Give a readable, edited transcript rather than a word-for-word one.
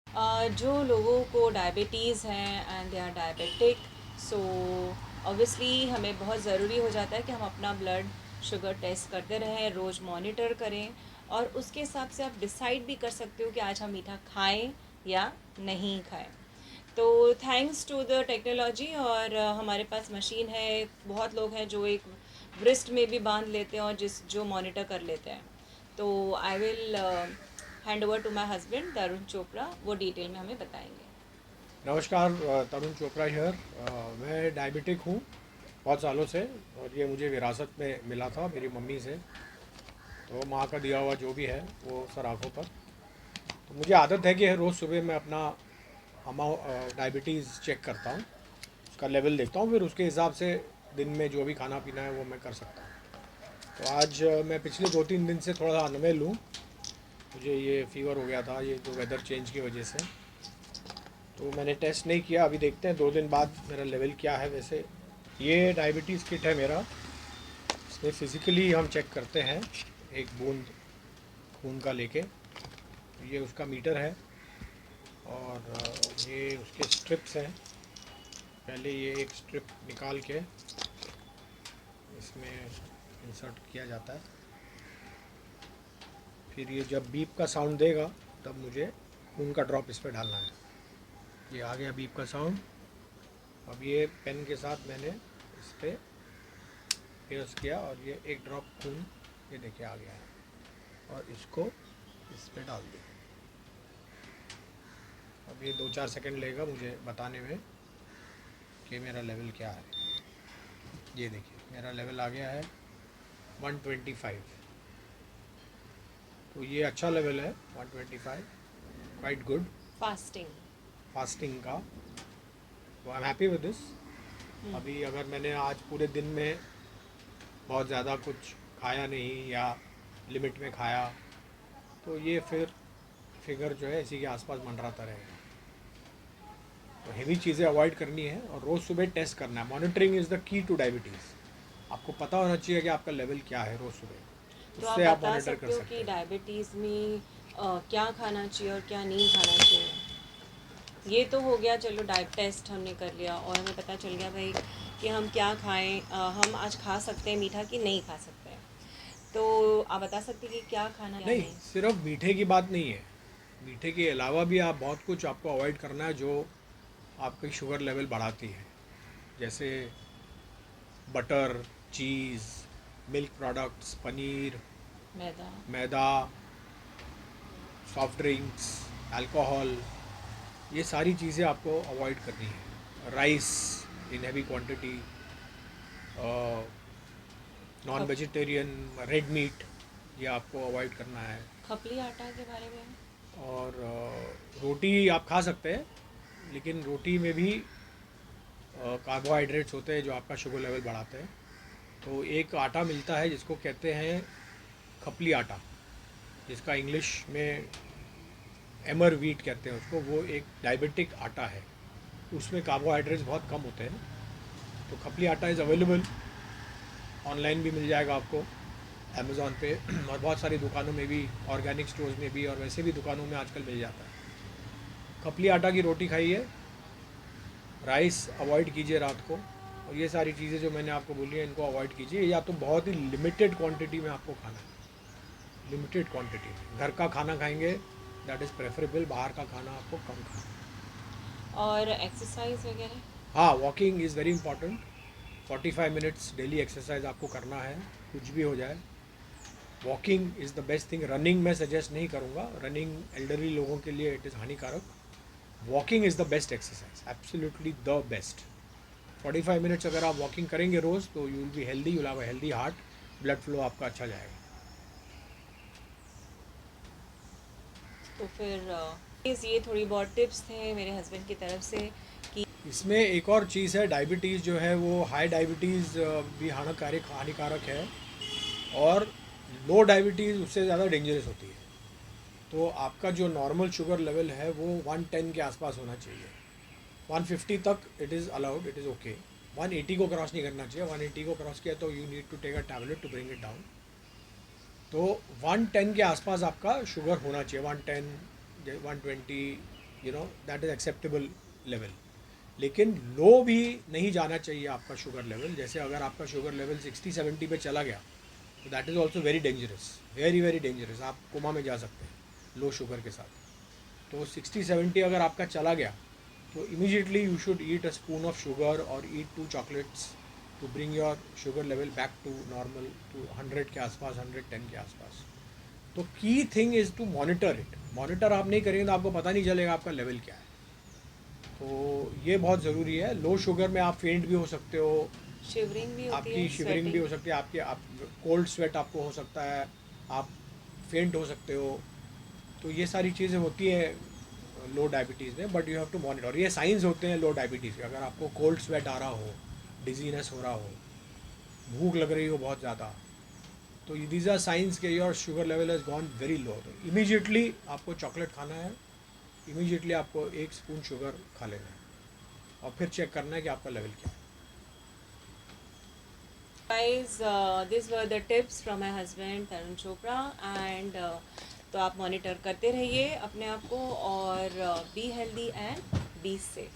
जो लोगों को डायबिटीज़ हैं and they are diabetic, so obviously हमें बहुत ज़रूरी हो जाता है कि हम अपना ब्लड शुगर टेस्ट करते रहें, रोज़ मॉनिटर करें, और उसके हिसाब से आप डिसाइड भी कर सकते हो कि आज हम मीठा खाएं या नहीं खाएं। तो थैंक्स टू द टेक्नोलॉजी, और हमारे पास मशीन है, बहुत लोग हैं जो एक व्रिस्ट में भी बांध लेते हैं और जो मॉनिटर कर लेते हैं। तो I will hand over to my husband Tarun Chopra, वो डिटेल में हमें बताएंगे। नमस्कार, तरुण चोपड़ा हियर। मैं डायबिटिक हूँ बहुत सालों से। और ये मुझे विरासत में मिला था मेरी मम्मी से। तो माँ का दिया हुआ जो भी है वो सर आँखों पर। तो मुझे आदत है कि रोज़ सुबह मैं अपना डायबिटीज़ चेक करता हूँ, उसका लेवल देखता हूँ, फिर उसके हिसाब से दिन में जो भी खाना पीना है वो मैं कर सकता हूँ। तो आज मैं पिछले 2-3 दिन से थोड़ा अनवेल हूँ। मुझे ये फीवर हो गया था, ये जो वेदर चेंज की वजह से। तो मैंने टेस्ट नहीं किया, अभी देखते हैं 2 दिन बाद मेरा लेवल क्या है। वैसे ये डायबिटीज़ किट है मेरा, इसमें फ़िज़िकली हम चेक करते हैं एक बूंद खून का लेके। ये उसका मीटर है और ये उसके स्ट्रिप्स हैं। पहले ये एक स्ट्रिप निकाल के इसमें इंसर्ट किया जाता है, फिर ये जब बीप का साउंड देगा तब मुझे खून का ड्रॉप इस पर डालना है। ये आ गया बीप का साउंड। अब ये पेन के साथ मैंने इस पर प्रेस किया और ये एक ड्रॉप खून ये देखिए आ गया है, और इसको इस पे डाल दिया। अब ये 2-4 सेकंड लगेगा मुझे बताने में कि मेरा लेवल क्या है। ये देखिए मेरा लेवल आ गया है 125। तो ये अच्छा लेवल है 125, क्वाइट गुड फास्टिंग। फास्टिंग का। तो I am happy with this. अभी अगर मैंने आज पूरे दिन में बहुत ज़्यादा कुछ खाया नहीं या लिमिट में खाया तो ये फिर फिगर जो है इसी के आसपास मंडराता रहेगा। तो हेवी चीज़ें अवॉइड करनी है और रोज़ सुबह टेस्ट करना है। Monitoring is the key two diabetes. आपको पता होना चाहिए कि आपका लेवल क्या है रोज़ सुबह, तो आप उससे आप बता मॉनिटर कर सकते हो सकते कि हैं। डायबिटीज़ में क्या खाना चाहिए और क्या नहीं खाना चाहिए? ये तो हो गया, चलो डाइट टेस्ट हमने कर लिया और हमें पता चल गया भाई कि हम क्या खाएं, हम आज खा सकते हैं मीठा कि नहीं खा सकते हैं। तो आप बता सकते हैं कि क्या खाना क्या नहीं, नहीं? सिर्फ मीठे की बात नहीं है। मीठे के अलावा भी आप बहुत कुछ आपको अवॉइड करना है जो आपकी शुगर लेवल बढ़ाती है। जैसे बटर, चीज़, मिल्क प्रोडक्ट्स, पनीर, मैदा। मैदा, सॉफ्ट ड्रिंक्स, अल्कोहल, ये सारी चीज़ें आपको अवॉइड करनी है। Rice in heavy quantity, non खप वेजिटेरियन, रेड मीट, ये आपको अवॉइड करना है। खपली आटा के बारे में? और रोटी आप खा सकते हैं, लेकिन रोटी में भी कार्बोहाइड्रेट्स होते हैं जो आपका शुगर लेवल बढ़ाते हैं। तो एक आटा मिलता है जिसको कहते हैं खपली आटा, जिसका इंग्लिश में एमर वीट कहते हैं उसको। वो एक डायबिटिक आटा है, उसमें कार्बोहाइड्रेट्स बहुत कम होते हैं। तो खपली आटा इज़ अवेलेबल, ऑनलाइन भी मिल जाएगा आपको अमेज़ॉन पे और बहुत सारी दुकानों में भी, ऑर्गेनिक स्टोर्स में भी, और वैसे भी दुकानों में आजकल मिल जाता है। खपली आटा की रोटी खाइए, राइस अवॉइड कीजिए रात को, और ये सारी चीज़ें जो मैंने आपको बोली है इनको अवॉइड कीजिए, या तो बहुत ही लिमिटेड क्वांटिटी में आपको खाना है। लिमिटेड क्वांटिटी में घर का खाना खाएंगे दैट इज़ प्रेफरेबल, बाहर का खाना आपको कम खाना है। और एक्सरसाइज वगैरह? हाँ, walking is very important. 45 minutes daily exercise आपको करना है, कुछ भी हो जाए। Walking is the best thing. Running मैं सजेस्ट नहीं करूँगा, रनिंग एल्डरली लोगों के लिए इट इज़ हानिकारक। Walking is the best exercise, absolutely the best. 45 minutes अगर आप वॉकिंग करेंगे रोज़ तो you will be healthy, you will have a healthy heart, blood flow आपका अच्छा जाएगा। तो फिर ये थोड़ी बहुत टिप्स थे मेरे हस्बैंड की तरफ से कि इसमें एक और चीज़ है, डायबिटीज़ जो है वो हाई डायबिटीज़ भी हानिकारक हानिकारक है, और लो डायबिटीज़ उससे ज़्यादा डेंजरस होती है। तो आपका जो नॉर्मल शुगर लेवल है वो 110 के आसपास होना चाहिए। 150 तक it is allowed, it is okay. 180 को क्रॉस नहीं करना चाहिए। 180 को क्रॉस किया तो you need to take a tablet to bring it down. तो 110 के आसपास आपका शुगर होना चाहिए, 110, 120, दैट इज़ एक्सेप्टेबल लेवल। लेकिन लो भी नहीं जाना चाहिए आपका शुगर लेवल। जैसे अगर आपका शुगर लेवल 60-70 पे चला गया तो that is also very dangerous, very very dangerous. आप कोमा में जा सकते हैं लो शुगर के साथ। तो 60-70 अगर आपका चला गया तो immediately you should eat a spoon of sugar और eat 2 chocolates to bring your sugar level back to normal, to 100 के आसपास, 110 के आसपास। तो key thing is to monitor it. Monitor आप नहीं करेंगे तो आपको पता नहीं चलेगा आपका लेवल क्या है। तो ये बहुत ज़रूरी है। लो शुगर में आप फेंट भी हो सकते हो, शिवरिंग भी होती आपकी है, शिवरिंग भी स्वेटिंग। हो सकती है, आपके आप कोल्ड स्वेट आपको हो सकता है, आप फेंट हो सकते हो। तो ये सारी चीज़ें होती हैं लो डायबिटीज़ में, but you have to monitor. ये साइंस होते हैं लो डायबिटीज़ के। अगर आपको कोल्ड स्वेट आ रहा हो, डिजीनेस हो रहा हो, भूख लग रही हो बहुत ज़्यादा, तो दीज आर साइंस के your sugar level has gone very low. तो इमीडिएटली आपको चॉकलेट खाना है, इमीडिएटली आपको 1 स्पून शुगर खा लेना है और फिर चेक करना है कि आपका लेवल क्या है। Guys, these were the tips from my husband Tarun Chopra and तो आप मॉनिटर करते रहिए अपने आप को और be healthy and be safe.